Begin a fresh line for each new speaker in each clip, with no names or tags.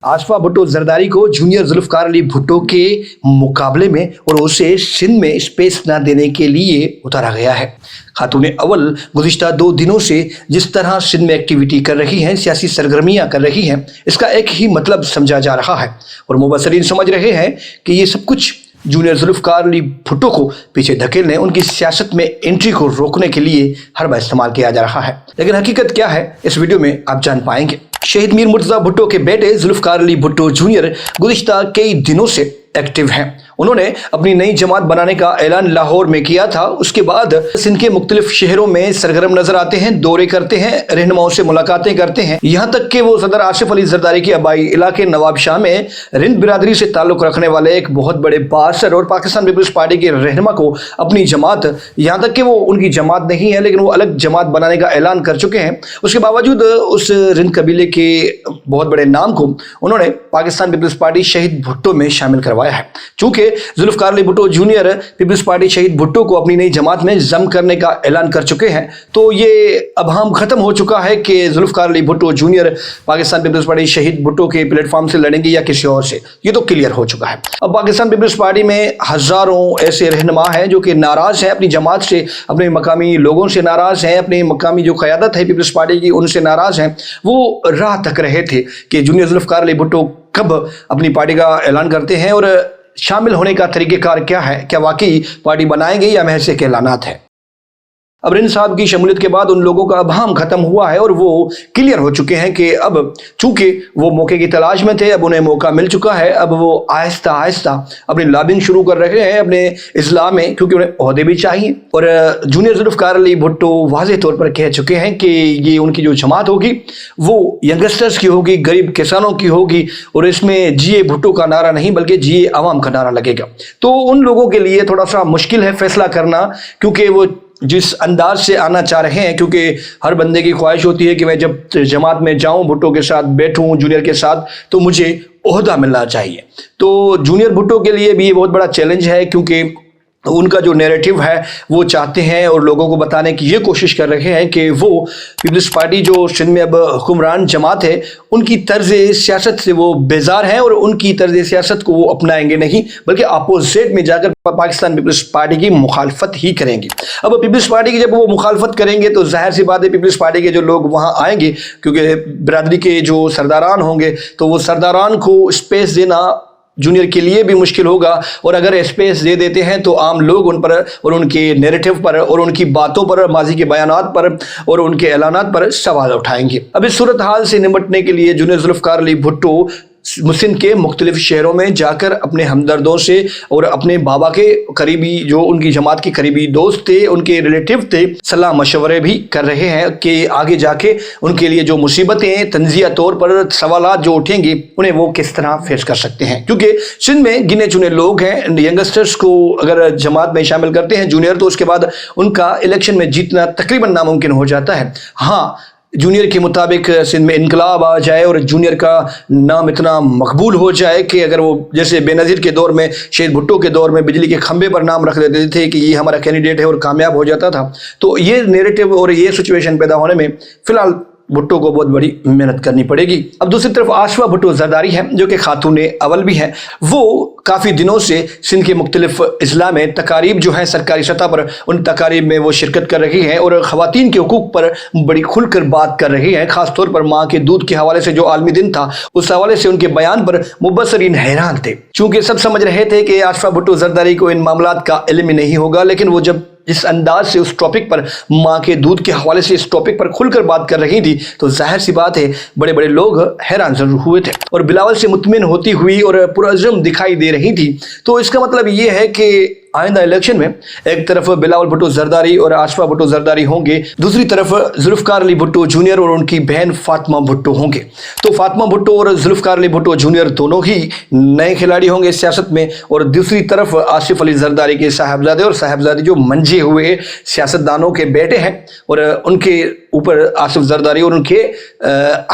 आसफा भुट्टो जरदारी को जूनियर जुल्फकार अली भुट्टो के मुकाबले में और उसे सिंध में स्पेस न देने के लिए उतारा गया है। खातून अव्वल गुज़िश्ता 2 दिनों से जिस तरह सिंध में एक्टिविटी कर रही हैं, सियासी सरगर्मियां कर रही हैं, इसका एक ही मतलब समझा जा रहा है और मुबसरीन समझ रहे हैं कि ये सब कुछ जूनियर जुल्फकार अली भुट्टो को पीछे धकेलने, उनकी सियासत में एंट्री को रोकने के लिए हरबा इस्तेमाल किया जा रहा है। लेकिन हकीकत क्या है, इस वीडियो में आप जान पाएंगे। शहीद मीर मुर्तज़ा भुट्टो के बेटे जुल्फकार अली भुट्टो जूनियर गुज़िश्ता कई दिनों से एक्टिव हैं। उन्होंने अपनी नई जमात बनाने का ऐलान लाहौर में किया था। उसके बाद सिंध के मुख्तलिफ शहरों में सरगर्म नजर आते हैं, दौरे करते हैं, रहनुमाओं से मुलाकातें करते हैं। यहाँ तक कि वो सदर आसिफ अली जरदारी के आबाई इलाके नवाबशाह में रिंद बिरादरी से ताल्लुक रखने वाले एक बहुत बड़े बासर और पाकिस्तान पीपल्स पार्टी के रहनुमा को अपनी जमात, यहाँ तक कि वो उनकी जमात नहीं है लेकिन वो अलग जमात बनाने का ऐलान कर चुके हैं, उसके बावजूद उस रिंद कबीले के बहुत बड़े नाम को उन्होंने पाकिस्तान पीपल्स पार्टी शहीद भुट्टो में शामिल करवाया है। चूंकि Zulfikar Ali Bhutto junior peoples party Shaheed Bhutto को अपनी नई जमात में जम करने का ऐलान कर चुके हैं, तो ये अब हम खत्म हो चुका है कि Zulfikar Ali Bhutto junior Pakistan peoples party Shaheed Bhutto के प्लेटफॉर्म से लड़ेंगे या किसी और से, ये तो क्लियर हो चुका है। अब पाकिस्तान पीपल्स पार्टी में हजारों ऐसे रहनुमा हैं जो कि नाराज हैं अपनी जमात से, अपने मकामी लोगों से नाराज हैं, अपने मकामी जो क़यादत है पीपल्स पार्टी की उनसे नाराज हैं। वो राह तक रहे थे कि जूनियर जुल्फकार अली भुट्टो कब अपनी पार्टी का ऐलान करते हैं और शामिल होने का तरीक़ेकार क्या है, क्या वाकई पार्टी बनाएंगे या महज एक ऐलानात है। अब रिंद साहब की शमूलियत के बाद उन लोगों का अबहम खत्म हुआ है और वो क्लियर हो चुके हैं कि अब चूंकि वो मौके की तलाश में थे, अब उन्हें मौका मिल चुका है। अब वो आहिस्ता आहिस्ता अपनी लॉबिंग शुरू कर रहे हैं अपने इस्लाम में, क्योंकि उन्हें ओहदे भी चाहिए। और जूनियर जुल्फकार अली भुट्टो वाज़ेह तौर पर कह चुके हैं कि ये उनकी जो जमात होगी वो यंगस्टर्स की होगी, गरीब किसानों की होगी और इसमें जिए भुट्टो का नारा नहीं बल्कि जिए अवाम का नारा लगेगा। तो उन लोगों के लिए थोड़ा सा मुश्किल है फैसला करना, क्योंकि वो जिस अंदाज से आना चाह रहे हैं, क्योंकि हर बंदे की ख्वाहिश होती है कि मैं जब जमात में जाऊं, भुट्टो के साथ बैठूं, जूनियर के साथ, तो मुझे ओहदा मिलना चाहिए। तो जूनियर भुट्टो के लिए भी ये बहुत बड़ा चैलेंज है, क्योंकि उनका जो नैरेटिव है वो चाहते हैं और लोगों को बताने की ये कोशिश कर रहे हैं कि वो पीपल्स पार्टी जो सिंध में अब हुक्मरान जमात है उनकी तर्ज सियासत से वो बेजार हैं और उनकी तर्ज सियासत को वो अपनाएंगे नहीं, बल्कि अपोजिट में जाकर पाकिस्तान पीपल्स पार्टी की मुखालफत ही करेंगे। अब पीपल्स पार्टी की जब वो मुखालफत करेंगे तो जाहिर सी बात है पीपल्स पार्टी के जो लोग वहाँ आएंगे, क्योंकि बिरादरी के जो सरदारान होंगे, तो वो सरदारान को स्पेस देना जूनियर के लिए भी मुश्किल होगा। और अगर स्पेस दे देते हैं तो आम लोग उन पर और उनके नैरेटिव पर और उनकी बातों पर, माजी के बयानात पर और उनके ऐलानात पर सवाल उठाएंगे। अब इस सूरत हाल से निपटने के लिए जूनियर जुल्फकार अली भुट्टो सिंध के मुख्तलिफ शहरों में जाकर अपने हमदर्दों से और अपने बाबा के करीबी, जो उनकी जमात के करीबी दोस्त थे, उनके रिलेटिव थे, सलाह मशवरे भी कर रहे हैं कि आगे जाके उनके लिए जो मुसीबतें तंजिया तौर पर सवालात जो उठेंगे उन्हें वो किस तरह फेस कर सकते हैं। क्योंकि सिंध में गिने चुने लोग हैं, यंगस्टर्स को अगर जमात में शामिल करते हैं जूनियर, तो उसके बाद उनका इलेक्शन में जीतना तकरीबन नामुमकिन हो जाता है। हाँ, जूनियर के मुताबिक सिंध में इनकलाब आ जाए और जूनियर का नाम इतना मकबूल हो जाए कि अगर वो जैसे बेनज़ीर के दौर में, शहीद भुट्टो के दौर में बिजली के खंबे पर नाम रख देते थे कि ये हमारा कैंडिडेट है और कामयाब हो जाता था, तो ये नैरेटिव और ये सिचुएशन पैदा होने में फ़िलहाल भुट्टो को बहुत बड़ी मेहनत करनी पड़ेगी। अब दूसरी तरफ आसफा भुट्टो जरदारी है जो कि खातून अव्वल भी हैं। वो काफ़ी दिनों से सिंध के मुख्तलिफ अजला में तकारीब जो है सरकारी सतह पर, उन तकारीब में वो शिरकत कर रही हैं और ख़वातीन के हुकूक पर बड़ी खुलकर बात कर रही हैं। ख़ासतौर पर माँ के दूध के हवाले से जो आलमी दिन था उस हवाले से उनके बयान पर मुबसरीन हैरान थे, चूँकि सब समझ रहे थे कि आसफा भुट्टो जरदारी को इन मामलात का इल्म नहीं होगा। लेकिन वो जब जिस अंदाज से उस टॉपिक पर, माँ के दूध के हवाले से इस टॉपिक पर खुलकर बात कर रही थी, तो जाहिर सी बात है बड़े बड़े लोग हैरान जरूर हुए थे। और बिलावल से मुतमिन होती हुई और पुरअज़्म दिखाई दे रही थी, तो इसका मतलब ये है कि आइंदा इलेक्शन में एक तरफ बिलावल भुट्टो जरदारी और आसफा भुट्टो जरदारी होंगे, दूसरी तरफ जुल्फकार अली भुट्टो जूनियर और उनकी बहन फातिमा भुट्टो होंगे। तो फातिमा भुट्टो और जुल्फकार अली भुट्टो जूनियर दोनों ही नए खिलाड़ी होंगे सियासत में, और दूसरी तरफ आसिफ अली जरदारी के साहबजादे और साहबजादी जो मंजे हुए सियासतदानों के बेटे हैं और उनके اوپر آصف زرداری اور ان کے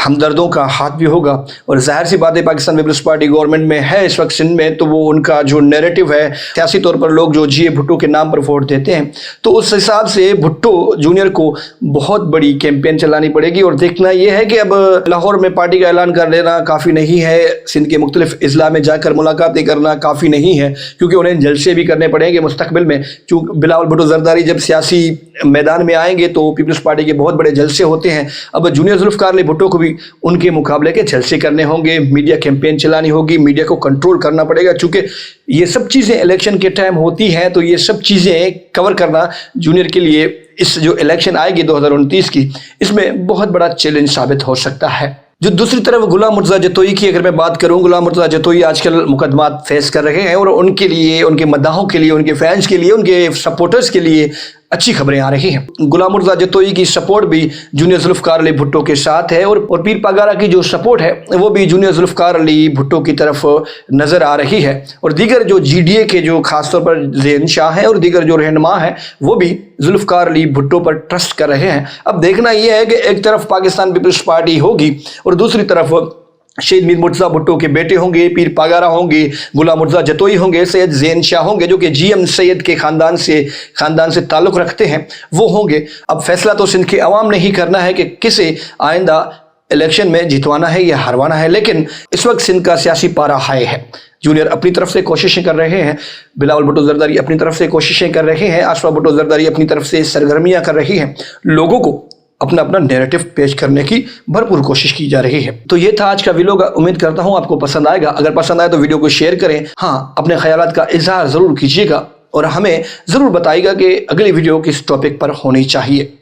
ہمدردوں کا ہاتھ بھی ہوگا. اور ظاہر سی بات ہے پاکستان پیپلز پارٹی گورنمنٹ میں ہے اس وقت سندھ میں, تو وہ ان کا جو نیریٹو ہے سیاسی طور پر لوگ جو جی اے بھٹو کے نام پر ووٹ دیتے ہیں, تو اس حساب سے بھٹو جونیئر کو بہت بڑی کیمپین چلانی پڑے گی. اور دیکھنا یہ ہے کہ اب لاہور میں پارٹی کا اعلان کر لینا کافی نہیں ہے, سندھ کے مختلف اضلاع میں جا کر ملاقاتیں کرنا کافی نہیں ہے, کیونکہ انہیں جلسے بھی کرنے پڑیں گے مستقبل میں. چونکہ بلاول بھٹو زرداری جب سیاسی میدان میں آئیں گے تو پیپلز پارٹی کے بہت بڑے جلسے ہوتے ہیں. اب جونیئر ذوالفقار علی بھٹو کو بھی ان کے مقابلے کے جلسے کرنے ہوں گے, میڈیا کیمپین چلانی ہوگی, میڈیا کو کنٹرول کرنا پڑے گا, چونکہ یہ سب چیزیں الیکشن کے ٹائم ہوتی ہیں, تو یہ سب چیزیں کور کرنا جونیئر کے لیے اس جو الیکشن آئے گی 2029 کی, اس میں بہت بڑا چیلنج ثابت ہو سکتا ہے. جو دوسری طرف غلام مرتضیٰ جتوئی کی اگر میں بات کروں, غلام مرتضیٰ جتوئی آج کل مقدمات فیس کر رہے ہیں, اور ان کے لیے, ان کے مداحوں کے لیے, ان کے فینس کے لیے, ان کے سپورٹرز کے لیے اچھی خبریں آ رہی ہیں. غلام مرتضیٰ جتوئی کی سپورٹ بھی جونیئر ذوالفقار علی بھٹو کے ساتھ ہے, اور پیر پاگارا کی جو سپورٹ ہے وہ بھی جونیئر ذوالفقار علی بھٹو کی طرف نظر آ رہی ہے. اور دیگر جو جی ڈی اے کے جو خاص طور پر زین شاہ ہیں اور دیگر جو رہنما ہیں وہ بھی ذوالفقار علی بھٹو پر ٹرسٹ کر رہے ہیں. اب دیکھنا یہ ہے کہ ایک طرف پاکستان پیپلز پارٹی ہوگی اور دوسری طرف شہید میر مرتضیٰ بھٹو کے بیٹے ہوں گے, پیر پاگارا ہوں گے, غلام مرتضیٰ جتوئی ہوں گے, سید زین شاہ ہوں گے جو کہ جی ایم سید کے خاندان سے تعلق رکھتے ہیں, وہ ہوں گے. اب فیصلہ تو سندھ کے عوام نے ہی کرنا ہے کہ کسے آئندہ الیکشن میں جتوانا ہے یا ہروانا ہے. لیکن اس وقت سندھ کا سیاسی پارا ہائی ہے. جونیئر اپنی طرف سے کوششیں کر رہے ہیں, بلاول بھٹو زرداری اپنی طرف سے کوششیں کر رہے ہیں, آصفہ بھٹو زرداری اپنی طرف سے سرگرمیاں کر رہی ہیں, لوگوں کو اپنا نیریٹو پیش کرنے کی بھرپور کوشش کی جا رہی ہے. تو یہ تھا آج کا ویڈیو, امید کرتا ہوں آپ کو پسند آئے گا. اگر پسند آئے تو ویڈیو کو شیئر کریں. ہاں, اپنے خیالات کا اظہار ضرور کیجیے گا اور ہمیں ضرور بتائیے گا کہ اگلی ویڈیو کس ٹاپک پر ہونی چاہیے.